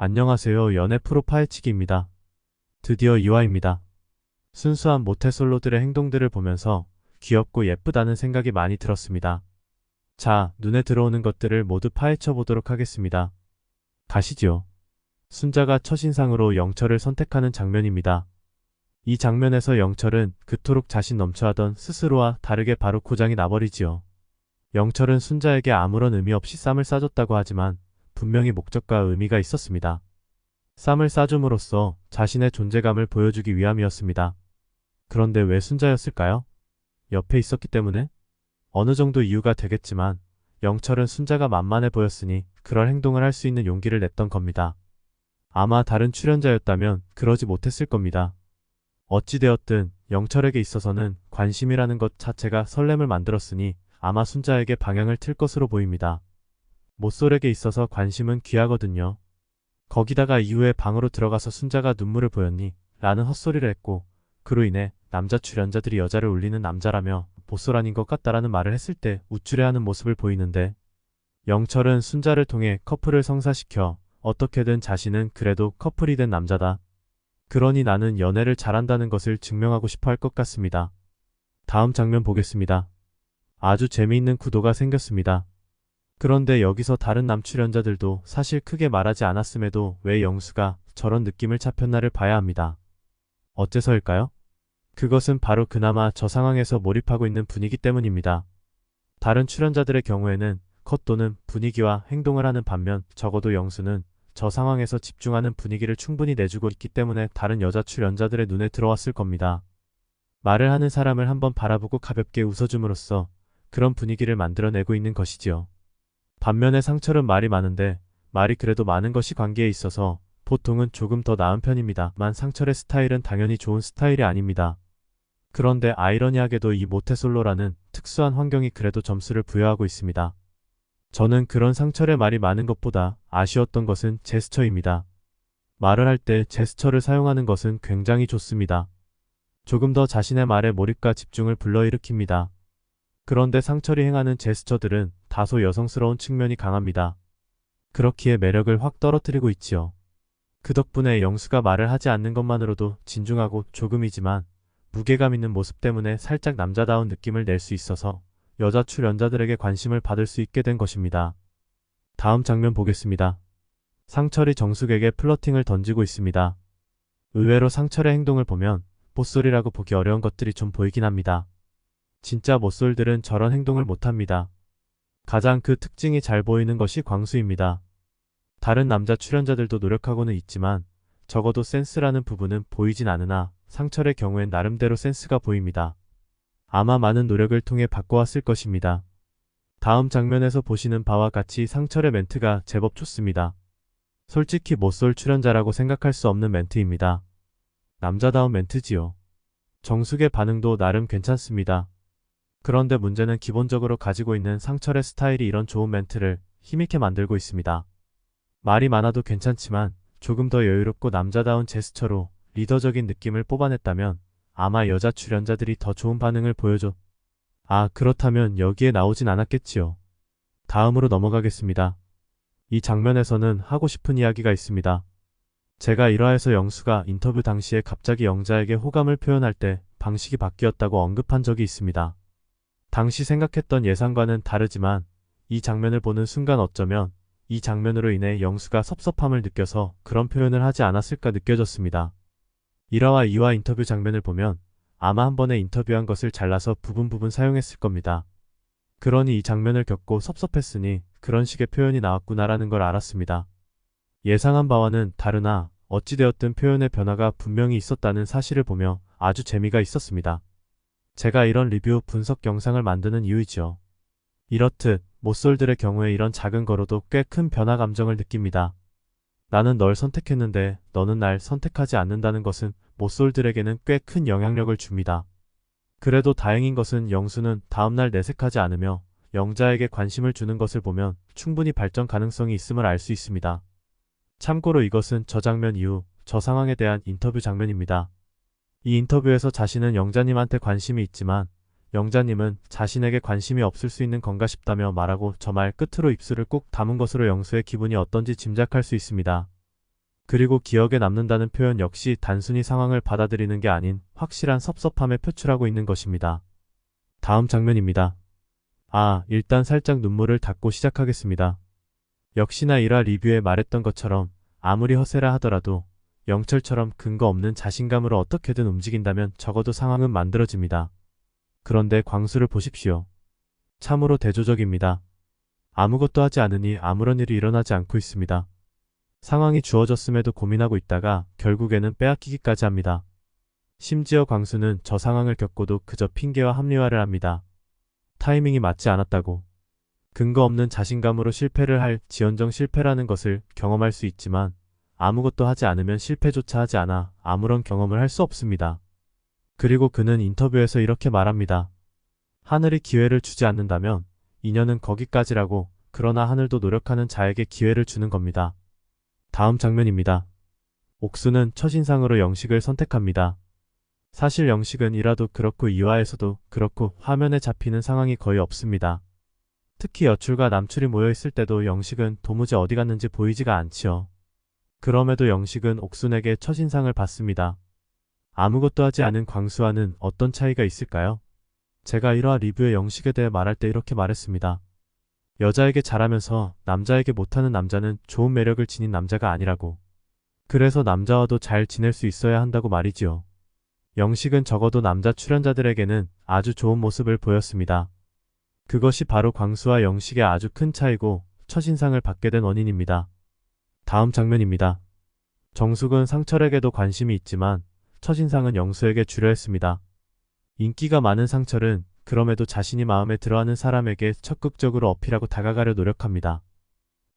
안녕하세요. 연애 프로 파헤치기입니다. 드디어 2화입니다. 순수한 모태솔로들의 행동들을 보면서 귀엽고 예쁘다는 생각이 많이 들었습니다. 자, 눈에 들어오는 것들을 모두 파헤쳐 보도록 하겠습니다. 가시지요. 순자가 첫인상으로 영철을 선택하는 장면입니다. 이 장면에서 영철은 그토록 자신 넘쳐하던 스스로와 다르게 바로 고장이 나버리지요. 영철은 순자에게 아무런 의미 없이 쌈을 싸줬다고 하지만 분명히 목적과 의미가 있었습니다. 쌈을 싸줌으로써 자신의 존재감을 보여주기 위함이었습니다. 그런데 왜 순자였을까요? 옆에 있었기 때문에? 어느 정도 이유가 되겠지만 영철은 순자가 만만해 보였으니 그럴 행동을 할 수 있는 용기를 냈던 겁니다. 아마 다른 출연자였다면 그러지 못했을 겁니다. 어찌되었든 영철에게 있어서는 관심이라는 것 자체가 설렘을 만들었으니 아마 순자에게 방향을 틀 것으로 보입니다. 모쏠에게 있어서 관심은 귀하거든요. 거기다가 이후에 방으로 들어가서 순자가 눈물을 보였니? 라는 헛소리를 했고 그로 인해 남자 출연자들이 여자를 울리는 남자라며 모쏠 아닌 것 같다라는 말을 했을 때 우쭐해하는 모습을 보이는데 영철은 순자를 통해 커플을 성사시켜 어떻게든 자신은 그래도 커플이 된 남자다. 그러니 나는 연애를 잘한다는 것을 증명하고 싶어 할 것 같습니다. 다음 장면 보겠습니다. 아주 재미있는 구도가 생겼습니다. 그런데 여기서 다른 남출연자들도 사실 크게 말하지 않았음에도 왜 영수가 저런 느낌을 잡혔나를 봐야 합니다. 어째서일까요? 그것은 바로 그나마 저 상황에서 몰입하고 있는 분위기 때문입니다. 다른 출연자들의 경우에는 컷 또는 분위기와 행동을 하는 반면 적어도 영수는 저 상황에서 집중하는 분위기를 충분히 내주고 있기 때문에 다른 여자 출연자들의 눈에 들어왔을 겁니다. 말을 하는 사람을 한번 바라보고 가볍게 웃어줌으로써 그런 분위기를 만들어내고 있는 것이지요. 반면에 상철은 말이 많은데 말이 그래도 많은 것이 관계에 있어서 보통은 조금 더 나은 편입니다만 상철의 스타일은 당연히 좋은 스타일이 아닙니다. 그런데 아이러니하게도 이 모태솔로라는 특수한 환경이 그래도 점수를 부여하고 있습니다. 저는 그런 상철의 말이 많은 것보다 아쉬웠던 것은 제스처입니다. 말을 할 때 제스처를 사용하는 것은 굉장히 좋습니다. 조금 더 자신의 말에 몰입과 집중을 불러일으킵니다. 그런데 상철이 행하는 제스처들은 다소 여성스러운 측면이 강합니다. 그렇기에 매력을 확 떨어뜨리고 있지요. 그 덕분에 영수가 말을 하지 않는 것만으로도 진중하고 조금이지만 무게감 있는 모습 때문에 살짝 남자다운 느낌을 낼 수 있어서 여자 출연자들에게 관심을 받을 수 있게 된 것입니다. 다음 장면 보겠습니다. 상철이 정숙에게 플러팅을 던지고 있습니다. 의외로 상철의 행동을 보면 모쏠이라고 보기 어려운 것들이 좀 보이긴 합니다. 진짜 모쏠들은 저런 행동을 못합니다. 가장 그 특징이 잘 보이는 것이 광수입니다. 다른 남자 출연자들도 노력하고는 있지만 적어도 센스라는 부분은 보이진 않으나 상철의 경우엔 나름대로 센스가 보입니다. 아마 많은 노력을 통해 바꿔왔을 것입니다. 다음 장면에서 보시는 바와 같이 상철의 멘트가 제법 좋습니다. 솔직히 모쏠 출연자라고 생각할 수 없는 멘트입니다. 남자다운 멘트지요. 정숙의 반응도 나름 괜찮습니다. 그런데 문제는 기본적으로 가지고 있는 상철의 스타일이 이런 좋은 멘트를 힘있게 만들고 있습니다. 말이 많아도 괜찮지만 조금 더 여유롭고 남자다운 제스처로 리더적인 느낌을 뽑아냈다면 아마 여자 출연자들이 더 좋은 반응을 보여줘. 그렇다면 여기에 나오진 않았겠지요. 다음으로 넘어가겠습니다. 이 장면에서는 하고 싶은 이야기가 있습니다. 제가 1화에서 영수가 인터뷰 당시에 갑자기 영자에게 호감을 표현할 때 방식이 바뀌었다고 언급한 적이 있습니다. 당시 생각했던 예상과는 다르지만 이 장면을 보는 순간 어쩌면 이 장면으로 인해 영수가 섭섭함을 느껴서 그런 표현을 하지 않았을까 느껴졌습니다. 1화와 2화 인터뷰 장면을 보면 아마 한 번에 인터뷰한 것을 잘라서 부분 사용했을 겁니다. 그러니 이 장면을 겪고 섭섭했으니 그런 식의 표현이 나왔구나라는 걸 알았습니다. 예상한 바와는 다르나 어찌되었든 표현의 변화가 분명히 있었다는 사실을 보며 아주 재미가 있었습니다. 제가 이런 리뷰 분석 영상을 만드는 이유이죠. 이렇듯 모쏠들의 경우에 이런 작은 거로도 꽤 큰 변화 감정을 느낍니다. 나는 널 선택했는데 너는 날 선택하지 않는다는 것은 모쏠들에게는 꽤 큰 영향력을 줍니다. 그래도 다행인 것은 영수는 다음날 내색하지 않으며 영자에게 관심을 주는 것을 보면 충분히 발전 가능성이 있음을 알 수 있습니다. 참고로 이것은 저 장면 이후 저 상황에 대한 인터뷰 장면입니다. 이 인터뷰에서 자신은 영자님한테 관심이 있지만 영자님은 자신에게 관심이 없을 수 있는 건가 싶다며 말하고 저 말 끝으로 입술을 꾹 다문 것으로 영수의 기분이 어떤지 짐작할 수 있습니다. 그리고 기억에 남는다는 표현 역시 단순히 상황을 받아들이는 게 아닌 확실한 섭섭함을 표출하고 있는 것입니다. 다음 장면입니다. 일단 살짝 눈물을 닦고 시작하겠습니다. 역시나 1화 리뷰에 말했던 것처럼 아무리 허세라 하더라도 영철처럼 근거 없는 자신감으로 어떻게든 움직인다면 적어도 상황은 만들어집니다. 그런데 광수를 보십시오. 참으로 대조적입니다. 아무것도 하지 않으니 아무런 일이 일어나지 않고 있습니다. 상황이 주어졌음에도 고민하고 있다가 결국에는 빼앗기기까지 합니다. 심지어 광수는 저 상황을 겪고도 그저 핑계와 합리화를 합니다. 타이밍이 맞지 않았다고. 근거 없는 자신감으로 실패를 할 지언정 실패라는 것을 경험할 수 있지만 아무것도 하지 않으면 실패조차 하지 않아 아무런 경험을 할 수 없습니다. 그리고 그는 인터뷰에서 이렇게 말합니다. 하늘이 기회를 주지 않는다면 인연은 거기까지라고. 그러나 하늘도 노력하는 자에게 기회를 주는 겁니다. 다음 장면입니다. 옥수는 첫인상으로 영식을 선택합니다. 사실 영식은 1화도 그렇고 2화에서도 그렇고 화면에 잡히는 상황이 거의 없습니다. 특히 여출과 남출이 모여있을 때도 영식은 도무지 어디 갔는지 보이지가 않지요. 그럼에도 영식은 옥순에게 첫인상을 받습니다. 아무것도 하지 않은 광수와는 어떤 차이가 있을까요? 제가 1화 리뷰에 영식에 대해 말할 때 이렇게 말했습니다. 여자에게 잘하면서 남자에게 못하는 남자는 좋은 매력을 지닌 남자가 아니라고. 그래서 남자와도 잘 지낼 수 있어야 한다고 말이지요. 영식은 적어도 남자 출연자들에게는 아주 좋은 모습을 보였습니다. 그것이 바로 광수와 영식의 아주 큰 차이고 첫인상을 받게 된 원인입니다. 다음 장면입니다. 정숙은 상철에게도 관심이 있지만 첫인상은 영수에게 주려 했습니다. 인기가 많은 상철은 그럼에도 자신이 마음에 들어하는 사람에게 적극적으로 어필하고 다가가려 노력합니다.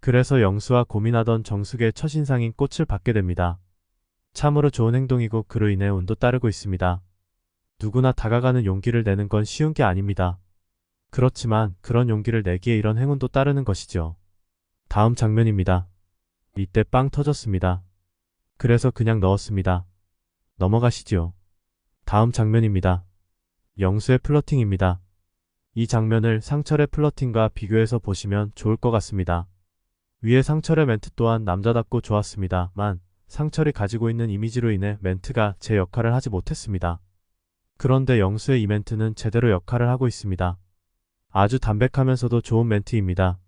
그래서 영수와 고민하던 정숙의 첫인상인 꽃을 받게 됩니다. 참으로 좋은 행동이고 그로 인해 운도 따르고 있습니다. 누구나 다가가는 용기를 내는 건 쉬운 게 아닙니다. 그렇지만 그런 용기를 내기에 이런 행운도 따르는 것이죠. 다음 장면입니다. 이때 빵 터졌습니다. 그래서 그냥 넣었습니다. 넘어가시지요. 다음 장면입니다. 영수의 플러팅입니다. 이 장면을 상철의 플러팅과 비교해서 보시면 좋을 것 같습니다. 위에 상철의 멘트 또한 남자답고 좋았습니다만 상철이 가지고 있는 이미지로 인해 멘트가 제 역할을 하지 못했습니다. 그런데 영수의 이 멘트는 제대로 역할을 하고 있습니다. 아주 담백하면서도 좋은 멘트입니다.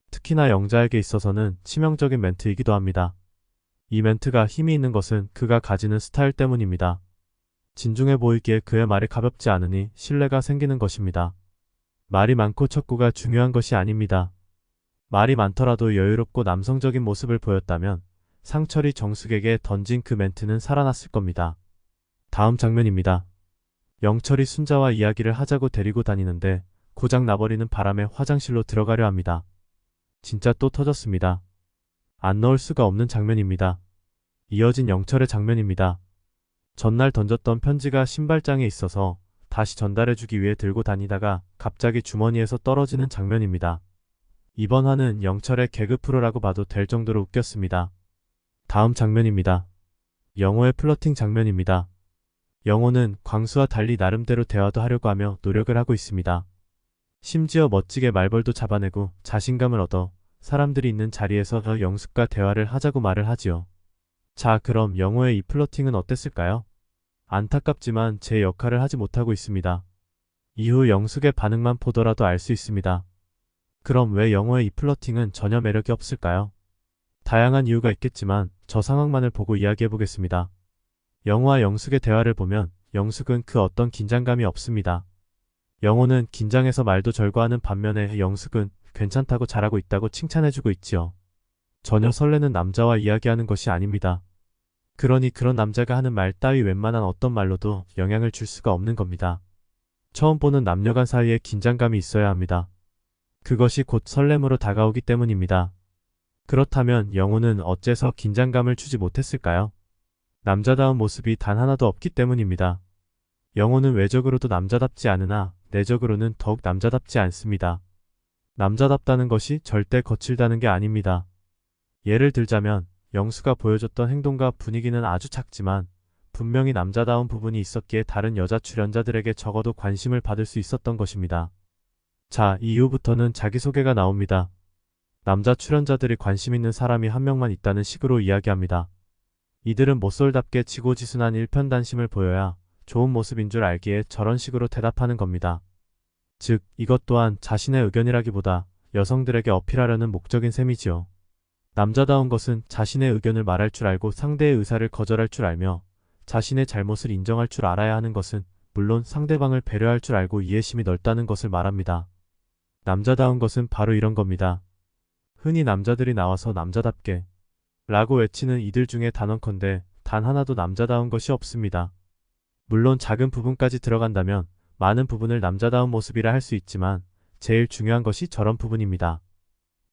특히나 영자에게 있어서는 치명적인 멘트이기도 합니다. 이 멘트가 힘이 있는 것은 그가 가지는 스타일 때문입니다. 진중해 보이기에 그의 말이 가볍지 않으니 신뢰가 생기는 것입니다. 말이 많고 척구가 중요한 것이 아닙니다. 말이 많더라도 여유롭고 남성적인 모습을 보였다면 상철이 정숙에게 던진 그 멘트는 살아났을 겁니다. 다음 장면입니다. 영철이 순자와 이야기를 하자고 데리고 다니는데 고장 나버리는 바람에 화장실로 들어가려 합니다. 진짜 또 터졌습니다. 안 넣을 수가 없는 장면입니다. 이어진 영철의 장면입니다. 전날 던졌던 편지가 신발장에 있어서 다시 전달해주기 위해 들고 다니다가 갑자기 주머니에서 떨어지는 장면입니다. 이번 화는 영철의 개그 프로라고 봐도 될 정도로 웃겼습니다. 다음 장면입니다. 영호의 플러팅 장면입니다. 영호는 광수와 달리 나름대로 대화도 하려고 하며 노력을 하고 있습니다. 심지어 멋지게 말벌도 잡아내고 자신감을 얻어 사람들이 있는 자리에서 영숙과 대화를 하자고 말을 하지요. 자, 그럼 영호의 이 플러팅은 어땠을까요? 안타깝지만 제 역할을 하지 못하고 있습니다. 이후 영숙의 반응만 보더라도 알 수 있습니다. 그럼 왜 영호의 이 플러팅은 전혀 매력이 없을까요? 다양한 이유가 있겠지만 저 상황만을 보고 이야기해보겠습니다. 영호와 영숙의 대화를 보면 영숙은 그 어떤 긴장감이 없습니다. 영호는 긴장해서 말도 절거하는 반면에 영숙은 괜찮다고 잘하고 있다고 칭찬해주고 있지요. 전혀 설레는 남자와 이야기하는 것이 아닙니다. 그러니 그런 남자가 하는 말 따위 웬만한 어떤 말로도 영향을 줄 수가 없는 겁니다. 처음 보는 남녀 간 사이에 긴장감이 있어야 합니다. 그것이 곧 설렘으로 다가오기 때문입니다. 그렇다면 영호는 어째서 긴장감을 주지 못했을까요? 남자다운 모습이 단 하나도 없기 때문입니다. 영호는 외적으로도 남자답지 않으나 내적으로는 더욱 남자답지 않습니다. 남자답다는 것이 절대 거칠다는 게 아닙니다. 예를 들자면 영수가 보여줬던 행동과 분위기는 아주 작지만 분명히 남자다운 부분이 있었기에 다른 여자 출연자들에게 적어도 관심을 받을 수 있었던 것입니다. 자, 이후부터는 자기소개가 나옵니다. 남자 출연자들이 관심 있는 사람이 한 명만 있다는 식으로 이야기합니다. 이들은 모쏠답게 지고지순한 일편단심을 보여야 좋은 모습인 줄 알기에 저런 식으로 대답하는 겁니다. 즉, 이것 또한 자신의 의견이라기보다 여성들에게 어필하려는 목적인 셈이지요. 남자다운 것은 자신의 의견을 말할 줄 알고 상대의 의사를 거절할 줄 알며 자신의 잘못을 인정할 줄 알아야 하는 것은 물론 상대방을 배려할 줄 알고 이해심이 넓다는 것을 말합니다. 남자다운 것은 바로 이런 겁니다. 흔히 남자들이 나와서 남자답게 라고 외치는 이들 중에 단언컨대 단 하나도 남자다운 것이 없습니다. 물론 작은 부분까지 들어간다면 많은 부분을 남자다운 모습이라 할 수 있지만 제일 중요한 것이 저런 부분입니다.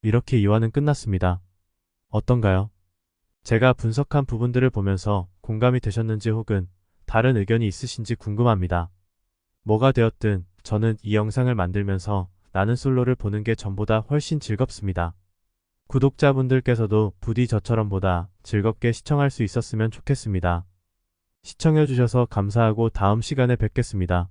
이렇게 2화는 끝났습니다. 어떤가요? 제가 분석한 부분들을 보면서 공감이 되셨는지 혹은 다른 의견이 있으신지 궁금합니다. 뭐가 되었든 저는 이 영상을 만들면서 나는 솔로를 보는 게 전보다 훨씬 즐겁습니다. 구독자분들께서도 부디 저처럼 보다 즐겁게 시청할 수 있었으면 좋겠습니다. 시청해주셔서 감사하고 다음 시간에 뵙겠습니다.